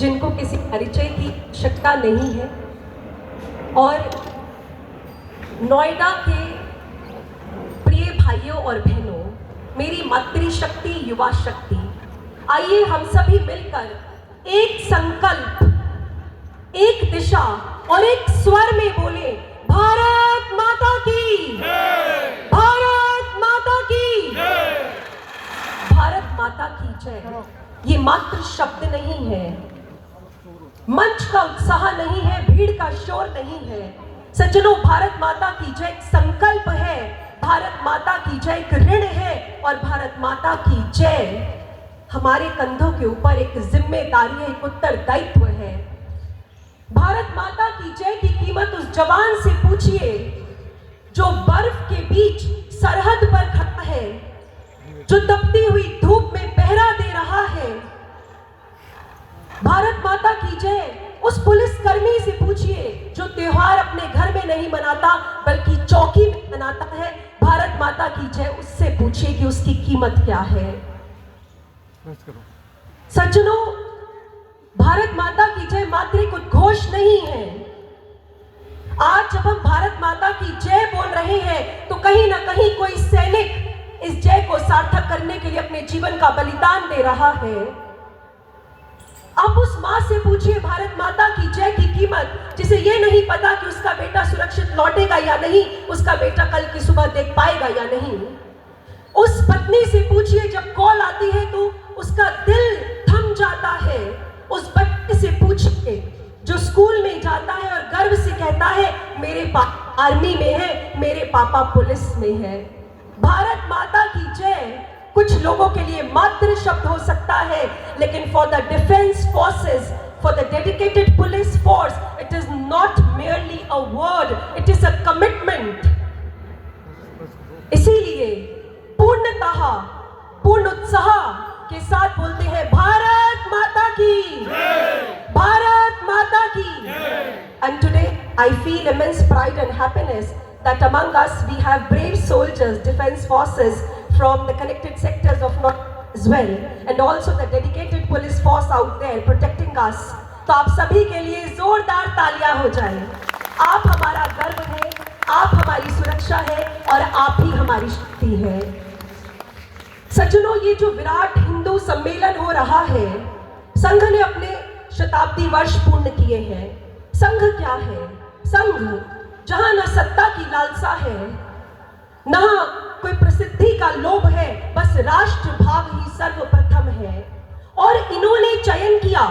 जिनको किसी परिचय की आवश्यकता नहीं है और नोएडा के प्रिय भाइयों और बहनों, मेरी मातृशक्ति युवा शक्ति, आइए हम सभी मिलकर एक संकल्प, एक दिशा और एक स्वर में बोले, भारत माता की, भारत माता की, भारत माता की जय। ये मात्र शब्द नहीं है, मंच का उत्साह नहीं है, भीड़ का शोर नहीं है। सज्जनों, भारत माता की जय एक संकल्प है, भारत माता की जय एक ऋण है और भारत माता की जय हमारे कंधों के ऊपर एक जिम्मेदारी है, एक उत्तरदायित्व है। भारत माता की जय की कीमत उस जवान से पूछिए जो बर्फ के बीच सरहद पर खड़ा है, जो तपती हुई धूप में पहरा दे रहा है। भारत माता की जय उस पुलिसकर्मी से पूछिए जो त्योहार अपने घर में नहीं मनाता बल्कि चौकी में मनाता है। भारत माता की जय उससे पूछिए कि उसकी कीमत क्या है। सज्जनों, भारत माता की जय मात्र एक उद्घोष नहीं है। आज जब हम भारत माता की जय बोल रहे हैं तो कहीं ना कहीं कोई सैनिक इस जय को सार्थक करने के लिए अपने जीवन का बलिदान दे रहा है। आप उस मां से पूछिए भारत माता की जय की कीमत, जिसे ये नहीं पता कि उसका बेटा सुरक्षित लौटेगा या नहीं, उसका बेटा कल की सुबह देख पाएगा या नहीं। उस पत्नी से पूछिए जब कॉल आती है तो उसका दिल थम जाता है। उस बच्चे से पूछिए जो स्कूल में जाता है और गर्व से कहता है मेरे पापा आर्मी में है, मेरे पापा पुलिस में है। भारत माता की जय कुछ लोगों के लिए मात्र शब्द हो सकता है, लेकिन for the defence forces, for the dedicated police force, it is not merely a word, it is a commitment। इसीलिए पूर्णतः पूर्ण उत्साह के साथ बोलते हैं भारत माता की, भारत माता की। And today I feel immense pride and happiness that among us we have brave soldiers, defense forces from the connected sectors of North as well, and also the dedicated police force out there protecting us। तो आप सभी के लिए जोरदार तालियां हो जाए। आप हमारा गर्व है, आप हमारी सुरक्षा है और आप ही हमारी शक्ति है। सज्जनों, ये जो विराट हिंदू सम्मेलन हो रहा है, संघ ने अपने शताब्दी वर्ष पूर्ण किए हैं। संघ क्या है? संघ जहां न सत्ता की लालसा है, न कोई प्रसिद्धि का लोभ है, बस राष्ट्र भाव ही सर्वप्रथम है। और इन्होंने चयन किया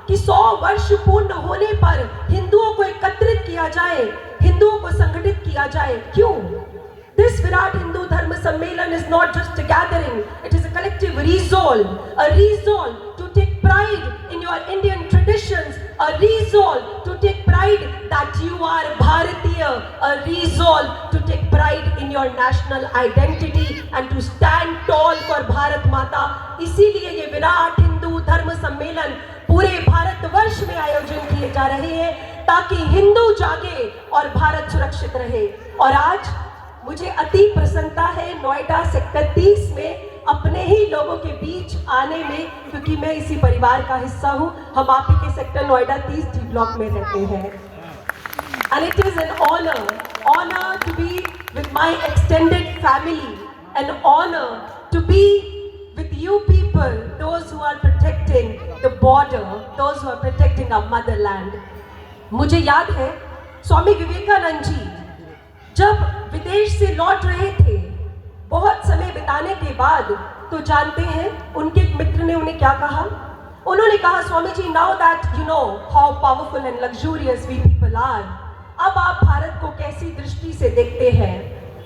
कि 100 वर्ष पूर्ण होने पर हिंदुओं को एकत्रित किया जाए, हिंदुओं को संगठित किया जाए। क्यों? This विराट हिंदू धर्म सम्मेलन is not just a gathering, it is a collective resolve to take pride in your Indian traditions, a resolve to take pride that you are Bharatiya, a resolve to take pride in your national identity and to stand tall for Bharat Mata। इसीलिए ये विराट हिंदू धर्म सम्मेलन पूरे भारतवर्ष में आयोजन किए जा रहे हैं ताकि हिंदू जागे और भारत सुरक्षित रहे। और आज मुझे अति प्रसन्नता है नोएडा सेक्टर 30 में अपने ही लोगों के बीच आने में, क्योंकि मैं इसी परिवार का हिस्सा हूं। हम आप ही के सेक्टर नोएडा 30 डी ब्लॉक में रहते हैं। And it is an honor to be with my extended family, an honor to be with you people, those who are protecting the border, those who are protecting our motherland। मुझे याद है स्वामी विवेकानंद जी जब विदेश से लौट रहे थे, बहुत समय बिताने के बाद, तो जानते हैं उनके एक मित्र ने उन्हें क्या कहा? उन्होंने कहा, Swami ji, now that you know how powerful and luxurious we people are, अब आप भारत को कैसी दृष्टि से देखते हैं?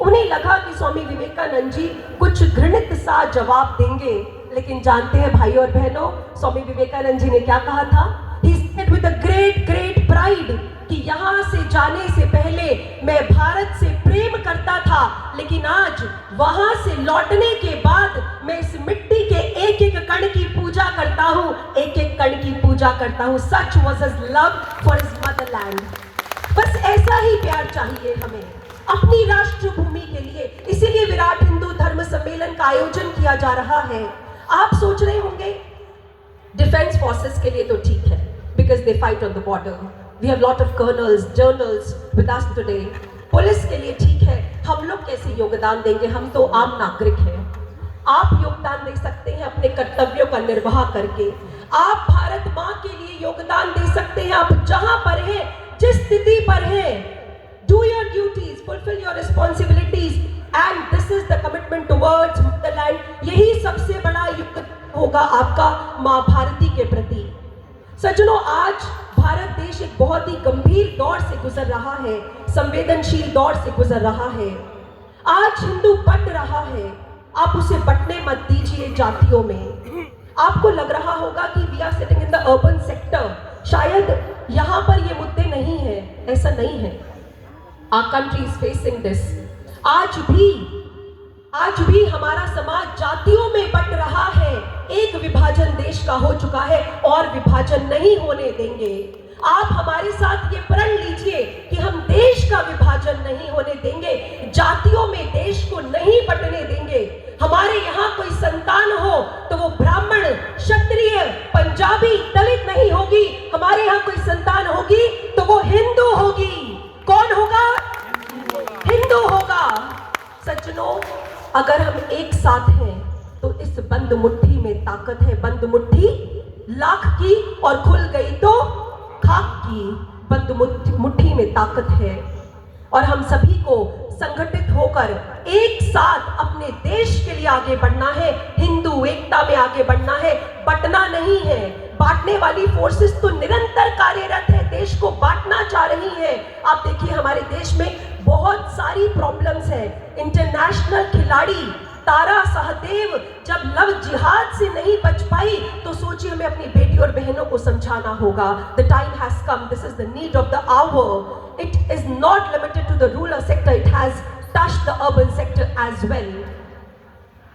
उन्हें लगा कि स्वामी विवेकानंद जी कुछ घृणित सा जवाब देंगे, लेकिन जानते हैं भाइयों और बहनों, स्वामी विवेकानंद जी ने क्या कहा था? He said with a great pride कि यहाँ से जाने से पहले मैं भारत से प्रेम करता था, लेकिन आज वहां से लौटने के बाद मैं इस मिट्टी के एक एक कण की पूजा करता हूँ, एक एक कण की पूजा करता हूँ। Such was his love for his motherland। बस ऐसा ही प्यार चाहिए हमें अपनी राष्ट्र भूमि के लिए। इसीलिए विराट हिंदू धर्म सम्मेलन का आयोजन किया जा रहा है। आप सोच रहे होंगे डिफेंस फोर्सेस के लिए तो ठीक है, because they fight on the border. We have lot of colonels, generals with us today. Police के लिए ठीक है. हम लोग कैसे योगदान देंगे? हम तो आम नागरिक हैं. आप योगदान दे सकते हैं अपने कर्तव्यों का निर्वाह करके. आप भारत माँ के लिए योगदान दे सकते हैं. आप जहां पर हैं, जिस स्थिति पर हैं, do your duties, fulfil your responsibilities, and this is the commitment towards Motherland. यही सबसे बड़ा युग होगा आपका माँ भारती के प्रति. सज्जनों, आज भारत देश एक बहुत ही गंभीर दौर से गुजर रहा है, संवेदनशील दौर से गुजर रहा है. आज हिंदू बट रहा है. आप उसे बटने मत दीजिए जातियों में. आपको लग रहा होगा कि we are sitting in the urban sector, शायद यहाँ पर ये मुद्दे नहीं है. ऐसा नहीं है. Our country is facing this. आज भी हमारा समाज जातियों में बट रहा है. एक विभाजन देश का हो चुका है और विभाजन नहीं होने देंगे. आप हमारे साथ ये प्रण लीजिए कि हम देश का विभाजन नहीं होने देंगे, जातियों में देश को नहीं बंटने देंगे. हमारे यहाँ कोई संतान हो तो वो ब्राह्मण, क्षत्रिय, पंजाबी, दलित नहीं होगी. हमारे यहाँ कोई संतान होगी तो वो हिंदू होगी. कौन होगा? हिंदू होगा. सज्जनों, अगर हम एक साथ हैं तो इस बंद मुट्ठी में ताकत है. बंद मुट्ठी लाख की और खुल गई तो खाक की. बंद मुट्ठी में ताकत है और हम सभी को संगठित होकर एक साथ अपने देश के लिए आगे बढ़ना है. हिंदू एकता में आगे बढ़ना है, बंटना नहीं है. बांटने वाली फोर्सेस तो निरंतर कार्यरत है, देश को बांटना चाह रही है. आप देखिए, हमारे देश में बहुत सारी प्रॉब्लम्स है. इंटरनेशनल खिलाड़ी तारा सहदेव जब लव जिहाद से नहीं बच पाई तो सोचिए, हमें अपनी बेटी और बहनों को समझाना होगा. The time has come. This is the need of the hour. It is not limited to the rural sector. It has touched the urban sector as well.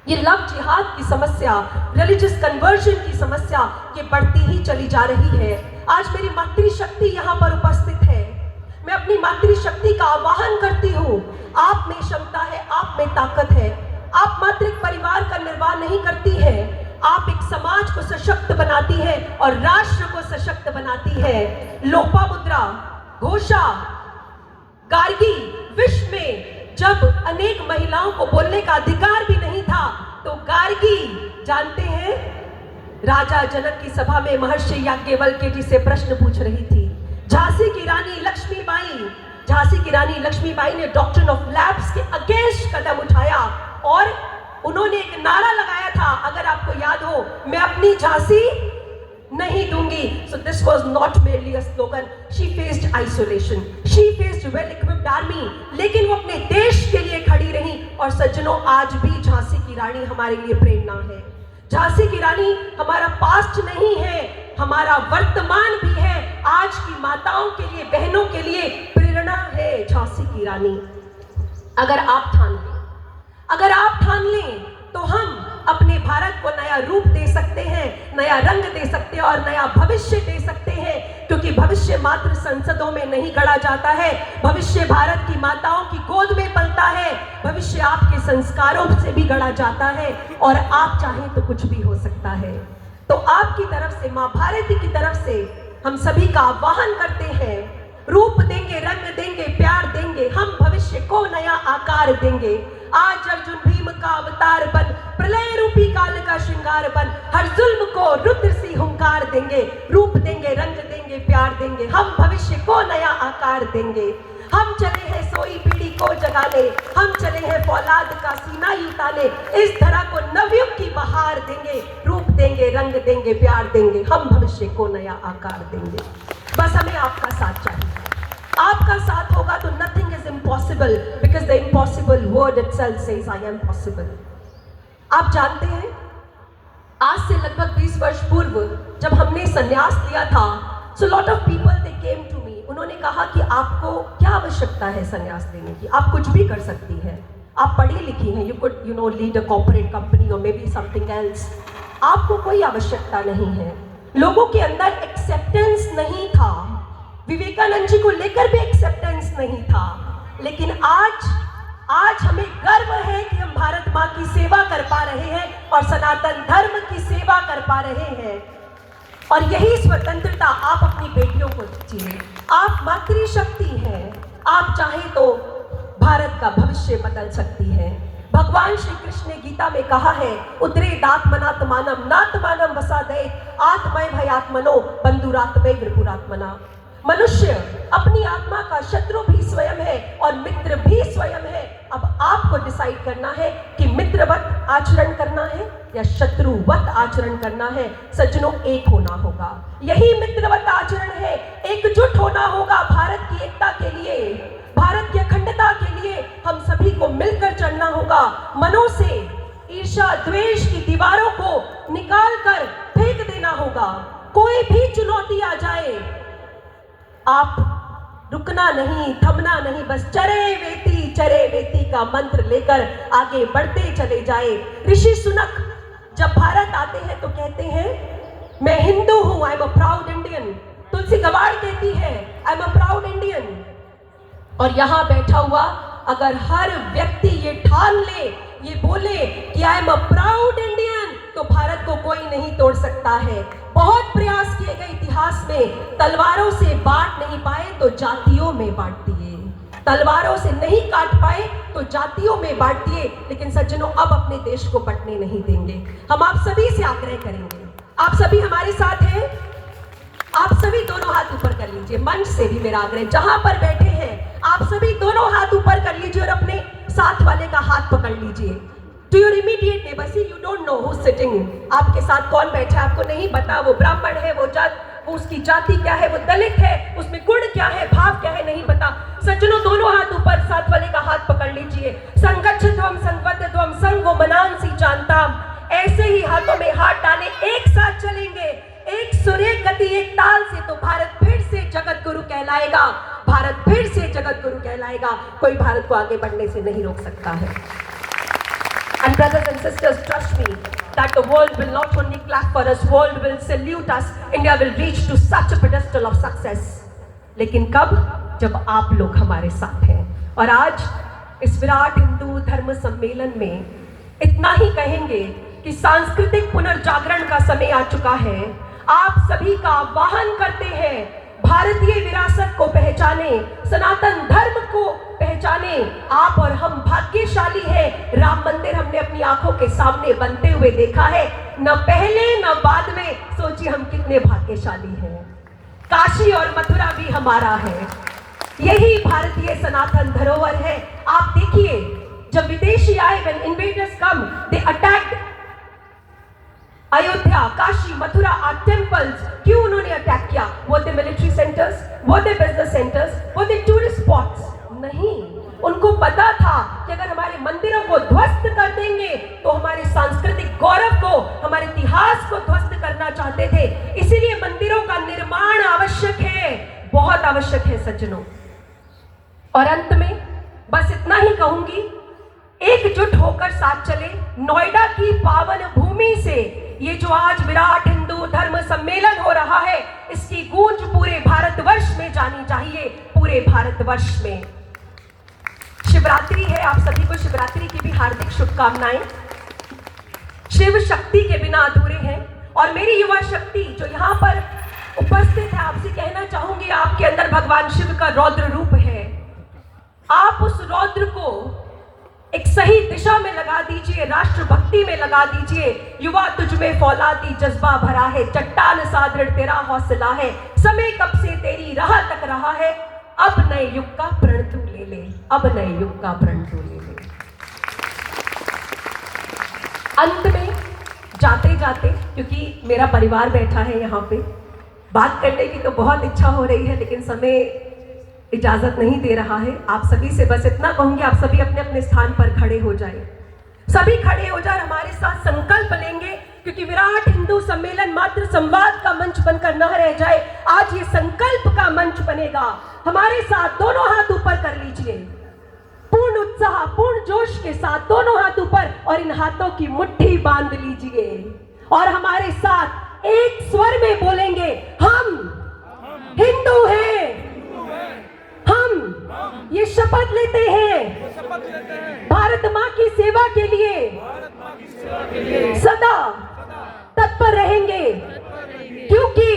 ये लव जिहाद की समस्या, रिलीजियस कन्वर्जन की समस्या, ये बढ़ती ही चली जा रही है. आज मेरी मातृशक्ति यहाँ पर उपस्थित है. मैं अपनी मातृशक्ति का आह्वान करती हूँ. आप में क्षमता है, आप में ताकत है. आप मात्र एक परिवार का निर्वाह नहीं करती है, आप एक समाज को सशक्त बनाती है और राष्ट्र को सशक्त बनाती है. लोपामुद्रा, घोषा, गार्गी, विश्व में जब अनेक महिलाओं को बोलने का अधिकार भी नहीं था तो गार्गी, जानते हैं, राजा जनक की सभा में महर्षि याज्ञवल्क्य जी से प्रश्न पूछ रही थी. झांसी की रानी लक्ष्मीबाई ने डॉक्ट्रिन ऑफ लैप्स के अगेंस्ट कदम उठाया और उन्होंने एक नारा लगाया था, अगर आपको याद हो, मैं अपनी झांसी नहीं दूंगी. So this was not merely a slogan. She faced isolation. She faced well-equipped army. लेकिन वो अपने देश के लिए खड़ी रही. और सज्जनों, आज भी झांसी की रानी हमारे लिए प्रेरणा है. झांसी की रानी हमारा पास्ट नहीं है, हमारा वर्तमान भी है. आज की माताओं के लिए, बहनों के लिए प्रेरणा है झांसी की रानी. अगर आप ठान लें तो हम अपने भारत को नया रूप दे सकते हैं, नया रंग दे सकते हैं और नया भविष्य दे सकते हैं. क्योंकि भविष्य मात्र संसदों में नहीं गढ़ा जाता है. भविष्य भारत की माताओं की गोद में पलता है. भविष्य आपके संस्कारों से भी गढ़ा जाता है और आप चाहें तो कुछ भी हो सकता है. तो आपकी तरफ से, माँ भारती की तरफ से हम सभी का आह्वान करते हैं. रूप देंगे, रंग देंगे, प्यार देंगे. हम भविष्य को नया आकार देंगे. आज अर्जुन भीम का अवतार बन, प्रलय रूपी काल का श्रृंगार बन, हर जुल्म को रुद्र सी हुंकार देंगे. रूप देंगे, रंग देंगे, प्यार देंगे. हम भविष्य को नया आकार देंगे. हम चले हैं सोई पीढ़ी को जगाने, हम चले हैं फौलाद का सीना यूताने. इस धरा को नवयुग की बहार देंगे. रूप देंगे, रंग देंगे, प्यार देंगे. हम भविष्य को नया आकार देंगे. बस हमें आपका साथ चाहिए. आपका साथ होगा तो nothing is impossible because the impossible word itself says I am possible. आप जानते हैं, आज से लगभग 20 वर्ष पूर्व जब हमने संन्यास लिया था, so lot of people they came to me. उन्होंने कहा कि आपको क्या आवश्यकता है संन्यास लेने की? आप कुछ भी कर सकती हैं, आप पढ़ी लिखी हैं, you could lead a corporate company or maybe something else. आपको कोई आवश्यकता नहीं है. लोगों के अंदर एक्सेप्टेंस नहीं था. विवेकानंद जी को लेकर भी एक्सेप्टेंस नहीं था. लेकिन आज हमें गर्व है कि हम भारत माँ की सेवा कर पा रहे हैं और सनातन धर्म की सेवा कर पा रहे हैं. और यही स्वतंत्रता आप अपनी बेटियों को दीजिए। आप मातृशक्ति हैं, आप चाहे तो भारत का भविष्य बदल सकती है। भगवान श्री कृष्ण ने गीता में कहा है, उद्रेदात्मनात्मानम नात्मानम वसादे आत्मय भयात्मनो बंधुरात्मय विपुरात्मना। मनुष्य अपनी आत्मा का शत्रु भी स्वयं है और मित्र भी स्वयं है। अब आपको डिसाइड करना है कि मित्रवत आचरण करना है या शत्रुवत आचरण करना है। सज्जनों, एक होना होगा, यही मित्रवत आचरण है। एकजुट होना होगा भारत की एकता के लिए, भारत की अखंडता के लिए। हम सभी को मिलकर चलना होगा। मनों से ईर्ष्या द्वेष की दीवारों को निकाल कर फेंक देना होगा। कोई भी चुनौती आ जाए, आप रुकना नहीं, थमना नहीं, बस चरे वेती का मंत्र लेकर आगे बढ़ते चले जाए। ऋषि सुनक जब भारत आते हैं तो कहते हैं, मैं हिंदू हूं, I am a proud Indian. Tulsi Gabbard कहती है, I am a proud Indian. और यहां बैठा हुआ अगर हर व्यक्ति ये ठान ले, ये बोले कि आई एम अ प्राउड इंडियन, तो भारत को कोई नहीं तोड़ सकता है। बहुत प्रयास किए गए इतिहास में, तलवारों से बांट नहीं पाए तो जातियों में बांट दिए, तलवारों से नहीं काट पाए तो जातियों में बांट दिए। लेकिन सज्जनों, अब अपने देश को बंटने नहीं देंगे। हम आप सभी से आग्रह करेंगे, आप सभी हमारे साथ हैं, आप सभी दोनों हाथ ऊपर कर लीजिए। मंच से भी मेरा आग्रह, जहां पर बैठे हैं आप सभी दोनों हाथ ऊपर कर लीजिए और अपने साथ वाले का हाथ पकड़ लीजिए। To your immediate neighbor, see you don't know who's sitting, आपके साथ कौन बैठा है आपको नहीं पता, वो ब्राह्मण है, वो उसकी जाति क्या है, वो दलित है, उसमें गुण क्या है, भाव क्या है, नहीं पता। सज्जनों, दोनों हाथ ऊपर, साथ वाले का हाथ पकड़ लीजिए। संगच्छध्वम संवद्धध्वम संगो मनांसी जानताम। ऐसे ही हाथों में हाथ डाले, एक साथ चलेंगे, एक सुर एक गति एक ताल से, तो भारत फिर से जगत गुरु कहलाएगा, भारत फिर से जगत गुरु कहलाएगा। कोई भारत को आगे बढ़ने से नहीं रोक सकता है। And brothers and sisters, trust me that the world will not only clap for us, world will salute us, India will reach to such a pedestal of success. लेकिन कब? जब आप लोग हमारे साथ हैं। और आज इस विराट हिंदू धर्म सम्मेलन में इतना ही कहेंगे कि सांस्कृतिक पुनर्जागरण का समय आ चुका है। आप सभी का आह्वान करते हैं, भारतीय विरासत को पहचाने, सनातन धर्म को पहचाने। आप और हम भाग्यशाली हैं। राम मंदिर हमने अपनी आंखों के सामने बनते हुए देखा है, न पहले न बाद में। सोचिए हम कितने भाग्यशाली हैं। काशी और मथुरा भी हमारा है, यही भारतीय सनातन धरोहर है। आप देखिए, जब विदेशी आए, when invaders come, they attacked Ayodhya, Kashi, Mathura, are temples. क्यों उन्होंने अटैक किया? वो थे मिलिट्री सेंटर्स, वो थे बिजनेस सेंटर्स, वो थे टूरिस्ट स्पॉट्स? नहीं, उनको पता था कि अगर हमारे मंदिरों को ध्वस्त कर देंगे तो हमारे सांस्कृतिक गौरव को, हमारे इतिहास को ध्वस्त करना चाहते थे। इसीलिए मंदिरों का निर्माण आवश्यक है, बहुत आवश्यक है सज्जनों। और अंत में बस इतना ही कहूंगी, एकजुट होकर साथ चले। नोएडा की पावन भूमि से ये जो आज विराट हिंदू धर्म सम्मेलन हो रहा है, इसकी गूंज पूरे भारतवर्ष में जानी चाहिए, पूरे भारतवर्ष में। शिवरात्रि है, आप सभी को शिवरात्रि की भी हार्दिक शुभकामनाएं। शिव शक्ति के बिना अधूरे हैं, और मेरी युवा शक्ति जो यहाँ पर उपस्थित है, आपसे कहना चाहूंगी, आपके अंदर भगवान शिव का रौद्र रूप है। आप उस रौद्र को एक सही दिशा में लगा दीजिए, राष्ट्र भक्ति में लगा दीजिए। युवा तुझ में फौलादी जज्बा भरा है, चट्टान सा दृढ़ तेरा हौसला है, समय कब से तेरी राह तक रहा है, अब नए युग का प्रण तू ले ले, अब नए युग का प्रण तू ले ले। अंत में जाते जाते, क्योंकि मेरा परिवार बैठा है यहाँ पे, बात करने की तो बहुत इच्छा हो रही है, लेकिन समय इजाजत नहीं दे रहा है। आप सभी से बस इतना कहूंगी, आप सभी अपने अपने स्थान पर खड़े हो जाए, सभी खड़े हो जाए, हमारे साथ संकल्प लेंगे, क्योंकि विराट हिंदू सम्मेलन मात्र संवाद का मंच बनकर न रह जाए, आज ये संकल्प का मंच बनेगा। हमारे साथ दोनों हाथ ऊपर कर लीजिए, पूर्ण उत्साह, पूर्ण जोश के साथ दोनों हाथ ऊपर, और इन हाथों की मुट्ठी बांध लीजिए और हमारे साथ एक स्वर में बोलेंगे, हम हिंदू हैं, हम ये शपथ लेते हैं भारत माँ की सेवा के लिए सदा तत्पर रहेंगे, क्योंकि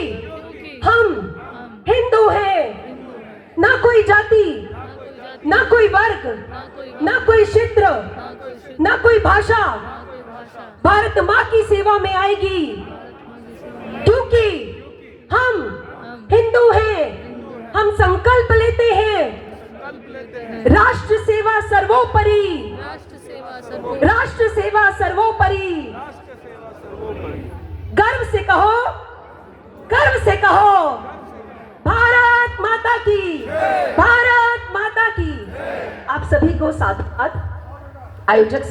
जाति, ना कोई वर्ग, ना कोई क्षेत्र, ना कोई भाषा भारत माँ की सेवा में आएगी, क्योंकि हम हिंदू हैं। हम संकल्प लेते हैं राष्ट्र सेवा सर्वोपरि, राष्ट्र सेवा सर्वोपरि। गर्व से कहो, गर्व से कहो, भारत माता की, भारत माता की। आप सभी को साथ साथ आयोजक